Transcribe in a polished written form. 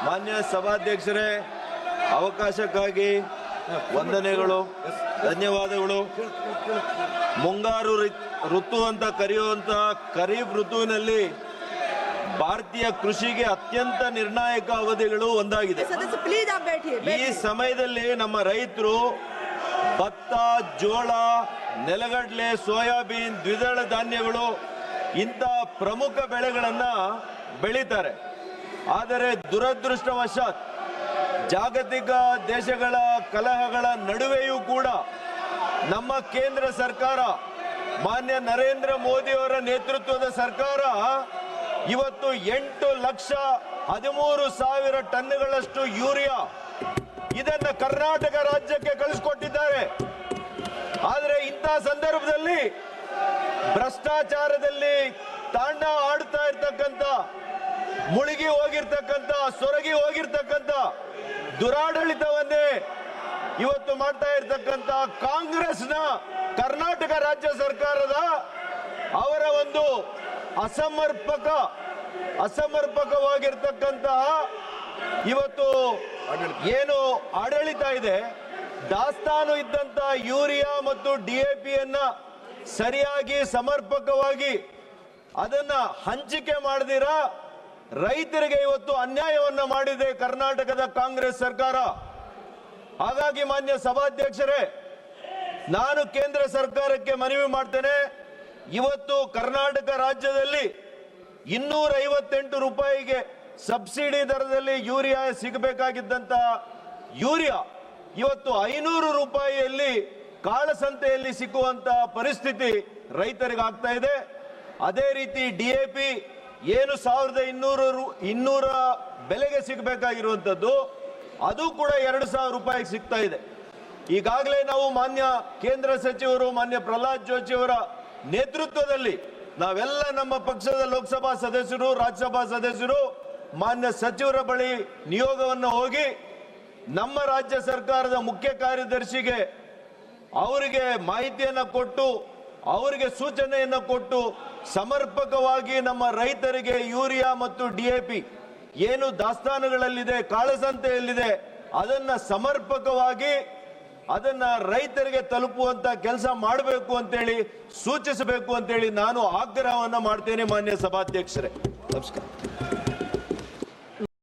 ಮಾನ್ಯ ಸಭಾಧ್ಯಕ್ಷರೇ, ಅವಕಾಶಕ್ಕಾಗಿ ವಂದನೆಗಳು, ಧನ್ಯವಾದಗಳು. ಮುಂಗಾರು ಋತು ಅಂತ ಕರೆಯುವಂತ ಖರೀಫ್ ಋತುವಿನಲ್ಲಿ ಭಾರತೀಯ ಕೃಷಿಗೆ ಅತ್ಯಂತ ನಿರ್ಣಾಯಕ ಅವಧಿಗಳು ಒಂದಾಗಿದೆ. ಈ ಸಮಯದಲ್ಲಿ ನಮ್ಮ ರೈತರು ಭತ್ತ, ಜೋಳ, ನೆಲಗಡಲೆ, ಸೋಯಾಬೀನ್, ದ್ವಿದಳ ಧಾನ್ಯಗಳು ಇಂಥ ಪ್ರಮುಖ ಬೆಳೆಗಳನ್ನ ಬೆಳೀತಾರೆ. ಆದರೆ ದುರದೃಷ್ಟವಶಾತ್ ಜಾಗತಿಕ ದೇಶಗಳ ಕಲಹಗಳ ನಡುವೆಯೂ ಕೂಡ ನಮ್ಮ ಕೇಂದ್ರ ಸರ್ಕಾರ, ಮಾನ್ಯ ನರೇಂದ್ರ ಮೋದಿ ಅವರ ನೇತೃತ್ವದ ಸರ್ಕಾರ ಇವತ್ತು 8,13,000 ಟನ್ಗಳಷ್ಟು ಯೂರಿಯಾ ಇದನ್ನ ಕರ್ನಾಟಕ ರಾಜ್ಯಕ್ಕೆ ಕಳಿಸಿಕೊಟ್ಟಿದ್ದಾರೆ. ಆದರೆ ಇಂಥ ಸಂದರ್ಭದಲ್ಲಿ ಭ್ರಷ್ಟಾಚಾರದಲ್ಲಿ ತಾಂಡ ಆಡ್ತಾ ಇರ್ತಕ್ಕಂಥ, ಮುಳುಗಿ ಹೋಗಿರ್ತಕ್ಕಂಥ, ಸೊರಗಿ ಹೋಗಿರ್ತಕ್ಕಂಥ ದುರಾಡಳಿತವನ್ನೇ ಇವತ್ತು ಮಾಡ್ತಾ ಇರ್ತಕ್ಕಂಥ ಕಾಂಗ್ರೆಸ್ನ ಕರ್ನಾಟಕ ರಾಜ್ಯ ಸರ್ಕಾರದ ಅವರ ಒಂದು ಅಸಮರ್ಪಕವಾಗಿರ್ತಕ್ಕಂತಹ ಇವತ್ತು ಏನು ಆಡಳಿತ ಇದೆ, ದಾಸ್ತಾನು ಇದ್ದಂತ ಯೂರಿಯಾ ಮತ್ತು DAPಯನ್ನ ಸರಿಯಾಗಿ ಸಮರ್ಪಕವಾಗಿ ಅದನ್ನ ಹಂಚಿಕೆ ಮಾಡದಿರ ರೈತರಿಗೆ ಇವತ್ತು ಅನ್ಯಾಯವನ್ನ ಮಾಡಿದೆ ಕರ್ನಾಟಕದ ಕಾಂಗ್ರೆಸ್ ಸರ್ಕಾರ. ಹಾಗಾಗಿ ಮಾನ್ಯ ಸಭಾಧ್ಯಕ್ಷರೇ, ನಾನು ಕೇಂದ್ರ ಸರ್ಕಾರಕ್ಕೆ ಮನವಿ ಮಾಡ್ತೇನೆ, ಇವತ್ತು ಕರ್ನಾಟಕ ರಾಜ್ಯದಲ್ಲಿ 258 ರೂಪಾಯಿಗೆ ಸಬ್ಸಿಡಿ ದರದಲ್ಲಿ ಯೂರಿಯಾ ಸಿಗಬೇಕಾಗಿದ್ದಂತ ಯೂರಿಯಾ ಇವತ್ತು 500 ರೂಪಾಯಿಯಲ್ಲಿ ಕಾಳಸಂತೆಯಲ್ಲಿ ಸಿಕ್ಕುವಂತ ಪರಿಸ್ಥಿತಿ ರೈತರಿಗೆ ಆಗ್ತಾ ಇದೆ. ಅದೇ ರೀತಿ DAP ಏನು 1,200 ಬೆಲೆಗೆ ಸಿಗಬೇಕಾಗಿರುವಂತದ್ದು ಅದು ಕೂಡ 2,000 ರೂಪಾಯಿಗೆ ಸಿಗ್ತಾ ಇದೆ. ಈಗಾಗಲೇ ನಾವು ಮಾನ್ಯ ಕೇಂದ್ರ ಸಚಿವರು, ಮಾನ್ಯ ಪ್ರಹ್ಲಾದ್ ಜೋಶಿ ಅವರ ನೇತೃತ್ವದಲ್ಲಿ ನಾವೆಲ್ಲ ನಮ್ಮ ಪಕ್ಷದ ಲೋಕಸಭಾ ಸದಸ್ಯರು, ರಾಜ್ಯಸಭಾ ಸದಸ್ಯರು ಮಾನ್ಯ ಸಚಿವರ ಬಳಿ ನಿಯೋಗವನ್ನು ಹೋಗಿ ನಮ್ಮ ರಾಜ್ಯ ಸರ್ಕಾರದ ಮುಖ್ಯ ಕಾರ್ಯದರ್ಶಿಗೆ ಅವರಿಗೆ ಮಾಹಿತಿಯನ್ನು ಕೊಟ್ಟು, ಅವರಿಗೆ ಸೂಚನೆಯನ್ನು ಕೊಟ್ಟು ಸಮರ್ಪಕವಾಗಿ ನಮ್ಮ ರೈತರಿಗೆ ಯೂರಿಯಾ ಮತ್ತು DAP ಏನು ದಾಸ್ತಾನುಗಳಲ್ಲಿದೆ, ಕಾಳಸಂತೆಯಲ್ಲಿದೆ, ಅದನ್ನ ಸಮರ್ಪಕವಾಗಿ ಅದನ್ನ ರೈತರಿಗೆ ತಲುಪುವಂತ ಕೆಲಸ ಮಾಡಬೇಕು ಅಂತೇಳಿ ಸೂಚಿಸಬೇಕು ಅಂತೇಳಿ ನಾನು ಆಗ್ರಹವನ್ನ ಮಾಡ್ತೇನೆ ಮಾನ್ಯ ಸಭಾಧ್ಯಕ್ಷರೇ. ನಮಸ್ಕಾರ.